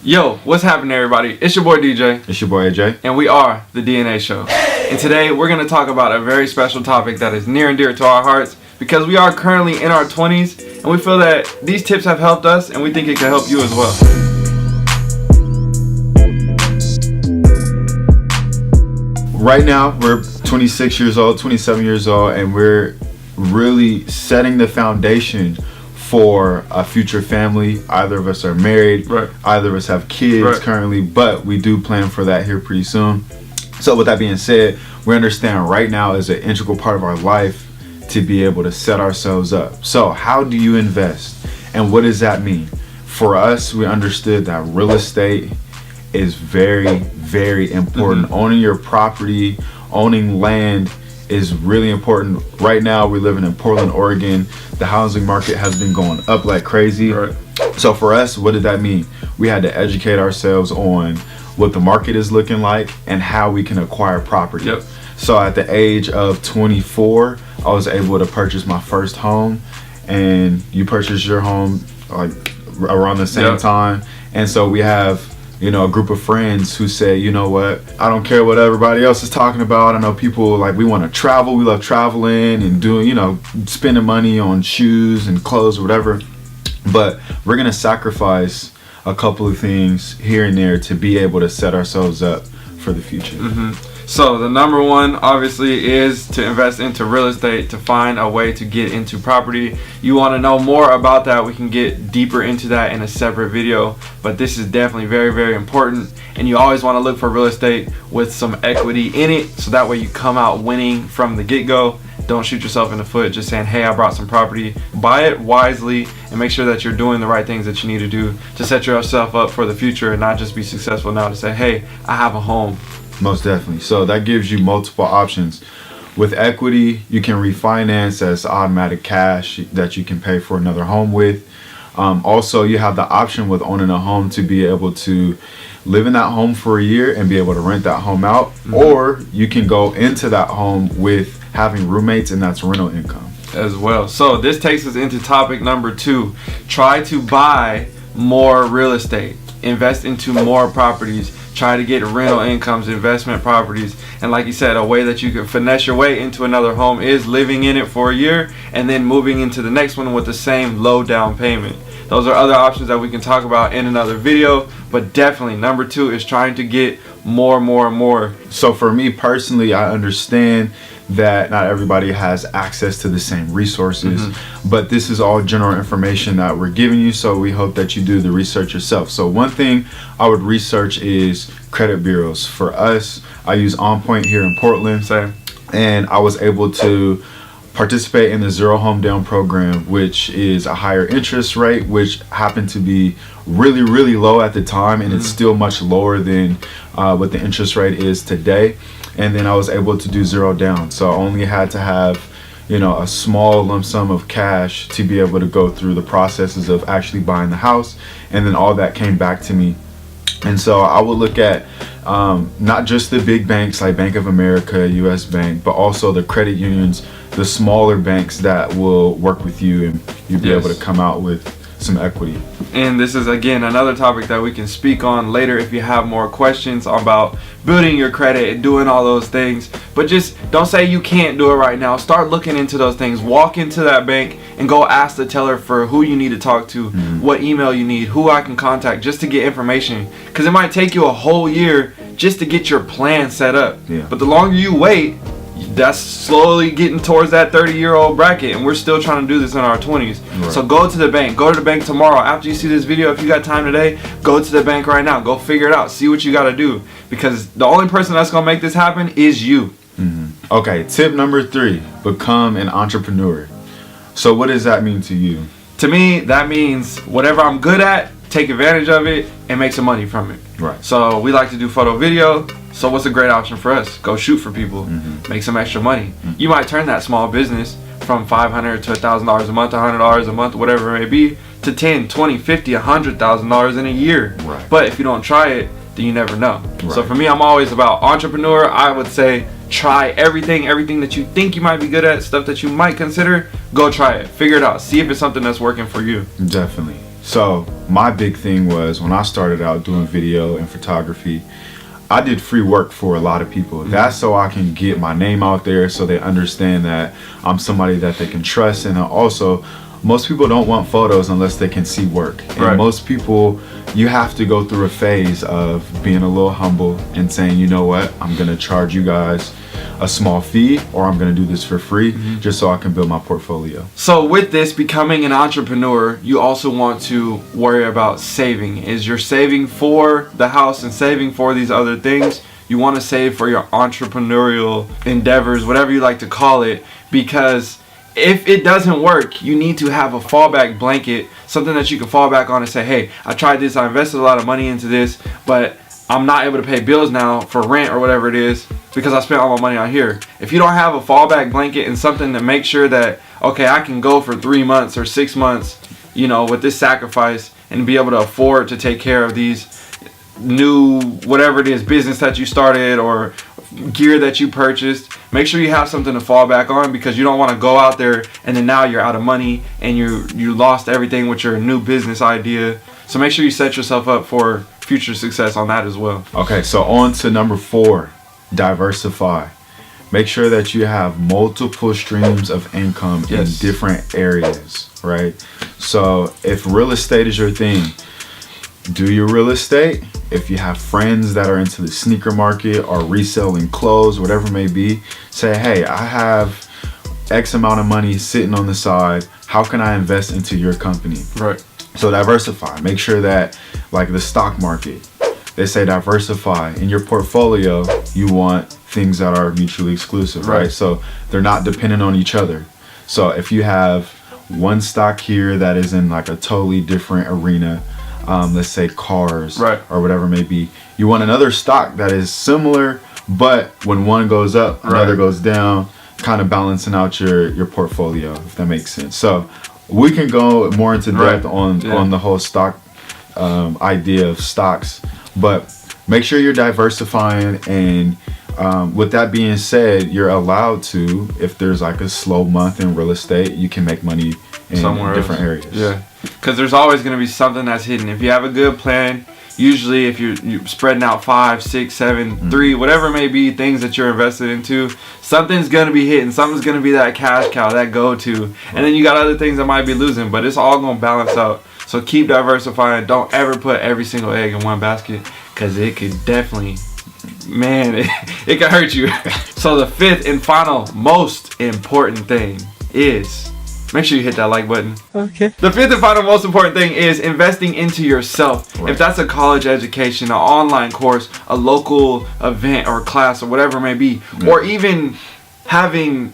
Yo, what's happening, everybody? It's your boy DJ. It's your boy AJ. And we are the DNA Show. And today we're going to talk about a very special topic that is near and dear to our hearts because we are currently in our 20s and we feel that these tips have helped us and we think it can help you as well. Right now, we're 26 years old, 27 years old, and we're really setting the foundation for a future family. Either of us are married, right. Either of us have kids currently, but we do plan for that here pretty soon. So with that being said, we understand right now is an integral part of our life to be able to set ourselves up. So how do you invest and what does that mean? For us, we understood that real estate is very, very important. Owning your property, owning land is really important. Right now we're living in Portland, Oregon. The housing market has been going up like crazy. Right. So for us, what did that mean? We had to educate ourselves on what the market is looking like and how we can acquire property. Yep. So at the age of 24, I was able to purchase my first home, and you purchased your home like around the same time. And so we have a group of friends who say, you know what, I don't care what everybody else is talking about. I know people like we want to travel. We love traveling and doing, spending money on shoes and clothes or whatever. But we're going to sacrifice a couple of things here and there to be able to set ourselves up for the future. So the number one obviously is to invest into real estate, to find a way to get into property. You want to know more about that, we can get deeper into that in a separate video, but this is definitely very, very important. And you always want to look for real estate with some equity in it, so that way you come out winning from the get-go. Don't shoot yourself in the foot just saying, hey, I brought some property. Buy it wisely and make sure that you're doing the right things that you need to do to set yourself up for the future and not just be successful now to say, hey, I have a home. Most definitely. So that gives you multiple options. With equity, you can refinance as automatic cash that you can pay for another home with. Also, you have the option with owning a home to be able to live in that home for a year and be able to rent that home out. Or you can go into that home with having roommates, and that's rental income as well. So this takes us into topic number 2. Try to buy more real estate. Invest into more properties. Try to get rental incomes, investment properties, and like you said, a way that you can finesse your way into another home is living in it for a year and then moving into the next one with the same low down payment. Those are other options that we can talk about in another video, but definitely number 2 is trying to get more. So for me personally, I understand that not everybody has access to the same resources, but this is all general information that we're giving you, so we hope that you do the research yourself. So one thing I would research is credit bureaus. For us, I use On Point here in Portland. Same. And I was able to participate in the Zero Home Down program, which is a higher interest rate, which happened to be really, really low at the time, and it's still much lower than what the interest rate is today. And then I was able to do zero down. So I only had to have, a small lump sum of cash to be able to go through the processes of actually buying the house. And then all that came back to me. And so I would look at not just the big banks like Bank of America, US Bank, but also the credit unions, the smaller banks that will work with you, and you'll be able to come out with some equity. And this is again another topic that we can speak on later if you have more questions about building your credit and doing all those things. But just don't say you can't do it right now. Start looking into those things. Walk into that bank and go ask the teller for who you need to talk to, what email you need, who I can contact, just to get information, because it might take you a whole year just to get your plan set up. But the longer you wait, that's slowly getting towards that 30-year-old bracket, and we're still trying to do this in our 20s. So go to the bank. Go to the bank tomorrow. After you see this video, if you got time today, go to the bank right now. Go figure it out. See what you got to do, because the only person that's going to make this happen is you. Okay, tip number 3, become an entrepreneur. So what does that mean to you? To me, that means whatever I'm good at, take advantage of it and make some money from it. Right. So we like to do photo video. So what's a great option for us? Go shoot for people, make some extra money. You might turn that small business from $500 to $1,000 a month, $100 a month, whatever it may be, to $10, $20, $50, $100,000 in a year. Right. But if you don't try it, then you never know. Right. So for me, I'm always about entrepreneur. I would say try everything that you think you might be good at, stuff that you might consider, go try it, figure it out, see if it's something that's working for you. Definitely. So my big thing was when I started out doing video and photography, I did free work for a lot of people. That's so I can get my name out there, so they understand that I'm somebody that they can trust. And also, most people don't want photos unless they can see work. And most people, you have to go through a phase of being a little humble and saying, you know what, I'm gonna charge you guys a small fee, or I'm gonna do this for free, just so I can build my portfolio. So with this, becoming an entrepreneur, you also want to worry about saving. Is you're saving for the house and saving for these other things. You want to save for your entrepreneurial endeavors, whatever you like to call it, because if it doesn't work, you need to have a fallback blanket, something that you can fall back on and say, hey, I tried this, I invested a lot of money into this, but I'm not able to pay bills now for rent or whatever it is because I spent all my money on here. If you don't have a fallback blanket and something to make sure that, okay, I can go for 3 months or 6 months, you know, with this sacrifice and be able to afford to take care of these new, whatever it is, business that you started or gear that you purchased, make sure you have something to fall back on, because you don't want to go out there and then now you're out of money and you lost everything with your new business idea. So make sure you set yourself up for future success on that as well. Okay, so on to number 4, diversify. Make sure that you have multiple streams of income in different areas, right? So if real estate is your thing, do your real estate. If you have friends that are into the sneaker market or reselling clothes, whatever it may be, say, hey, I have X amount of money sitting on the side. How can I invest into your company? Right. So diversify. Make sure that, like the stock market, they say diversify. In your portfolio, you want things that are mutually exclusive, right? So they're not dependent on each other. So if you have one stock here that is in like a totally different arena, let's say cars or whatever it may be, you want another stock that is similar, but when one goes up, another goes down, kind of balancing out your portfolio, if that makes sense. So we can go more into depth on the whole stock idea of stocks, but make sure you're diversifying. And with that being said, you're allowed to, if there's like a slow month in real estate, you can make money in different areas. Yeah, because there's always going to be something that's hidden. If you have a good plan, usually if you're spreading out 5, 6, 7, 3, whatever it may be, things that you're invested into, something's going to be hitting. Something's going to be that cash cow, that go-to. And then you got other things that might be losing, but it's all going to balance out. So keep diversifying. Don't ever put every single egg in one basket, because it could definitely, man, it can hurt you. So the 5th and final most important thing is, make sure you hit that like button. Okay. The 5th and final most important thing is investing into yourself. If that's a college education, an online course, a local event or class or whatever it may be, or even having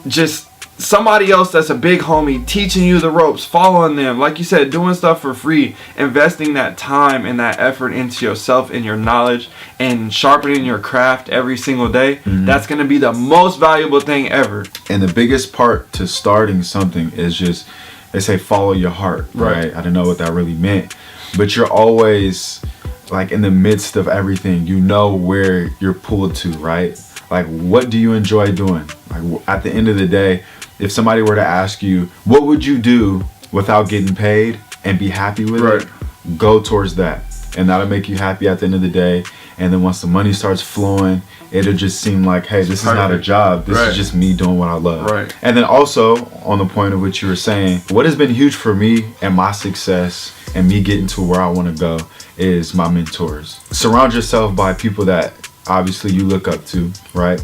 just somebody else that's a big homie teaching you the ropes, following them, like you said, doing stuff for free, investing that time and that effort into yourself and your knowledge and sharpening your craft every single day, that's going to be the most valuable thing ever. And the biggest part to starting something is just, they say follow your heart, right? I don't know what that really meant, but you're always like in the midst of everything, you know where you're pulled to, right? Like, what do you enjoy doing? Like, at the end of the day, if somebody were to ask you, what would you do without getting paid and be happy with it? Go towards that. And that'll make you happy at the end of the day. And then once the money starts flowing, it'll just seem like, hey, this is not a job. This is just me doing what I love. And then also, on the point of what you were saying, what has been huge for me and my success and me getting to where I want to go is my mentors. Surround yourself by people that obviously you look up to, right?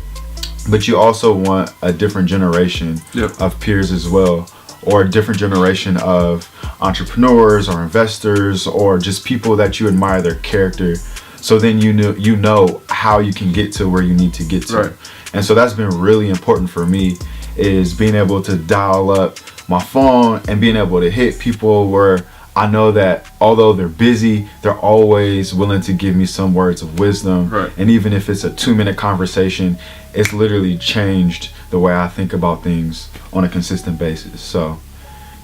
But you also want a different generation of peers as well, or a different generation of entrepreneurs or investors or just people that you admire their character. So then you know how you can get to where you need to get to. And so that's been really important for me, is being able to dial up my phone and being able to hit people where I know that although they're busy, they're always willing to give me some words of wisdom. And even if it's a 2-minute conversation, it's literally changed the way I think about things on a consistent basis. So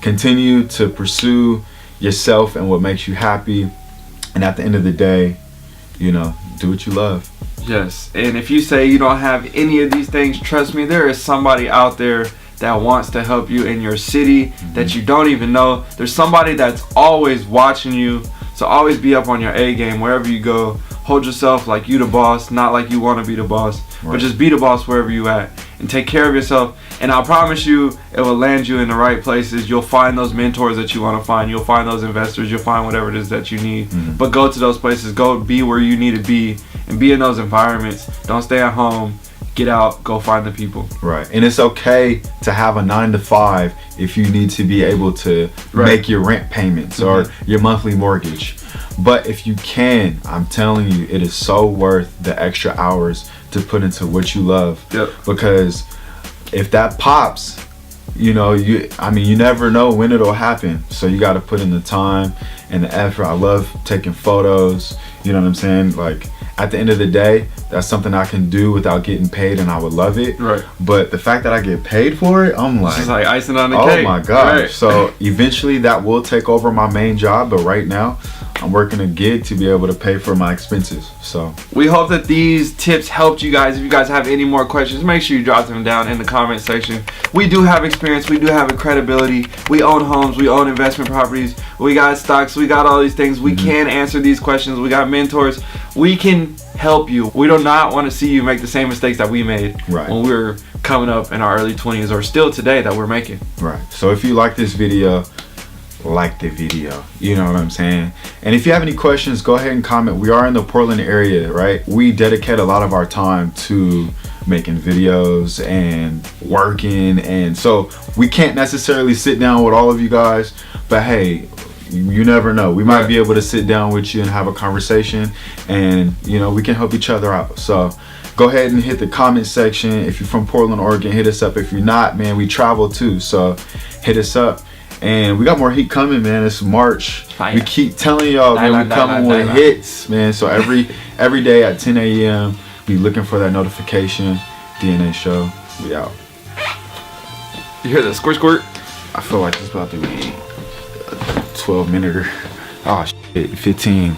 continue to pursue yourself and what makes you happy. And at the end of the day, you know, do what you love. Yes. And if you say you don't have any of these things, trust me, there is somebody out there that wants to help you in your city that you don't even know. There's somebody that's always watching you. So always be up on your A game wherever you go. Hold yourself like you the boss, not like you want to be the boss, but just be the boss wherever you at, and take care of yourself. And I promise you, it will land you in the right places. You'll find those mentors that you want to find. You'll find those investors. You'll find whatever it is that you need. But go to those places. Go be where you need to be, and be in those environments. Don't stay at home. Get out. Go find the people. Right. And it's okay to have a 9 to 5 if you need to be able to make your rent payments or your monthly mortgage. But if you can, I'm telling you, it is so worth the extra hours to put into what you love. Because if that pops, you know, you never know when it'll happen. So you got to put in the time and the effort. I love taking photos. You know what I'm saying? Like, at the end of the day, that's something I can do without getting paid, and I would love it. Right. But the fact that I get paid for it, I'm like, it's just like icing on the Oh cake. my gosh. Right. So eventually that will take over my main job, but right now I'm working a gig to be able to pay for my expenses. So we hope that these tips helped you guys. If you guys have any more questions, make sure you drop them down in the comment section. We do have experience. We do have a credibility. We own homes. We own investment properties. We got stocks. We got all these things. We can answer these questions. We got mentors. We can help you. We do not want to see you make the same mistakes that we made when we were coming up in our early 20s, or still today that we're making. Right. So if you like this video, like the video, you know what I'm saying? And if you have any questions, go ahead and comment. We are in the Portland area, right? We dedicate a lot of our time to making videos and working, and so we can't necessarily sit down with all of you guys, but hey, you never know, we might be able to sit down with you and have a conversation, and you know, we can help each other out. So go ahead and hit the comment section. If you're from Portland, Oregon, hit us up. If you're not, man, we travel too, so hit us up. And we got more heat coming, man. It's March. We keep telling y'all, man, we coming with hits, man. So every day at 10 a.m. be looking for that notification. DNA Show. We out. You hear the squirt squirt? I feel like it's about to be a 12-minute. Oh shit, 15.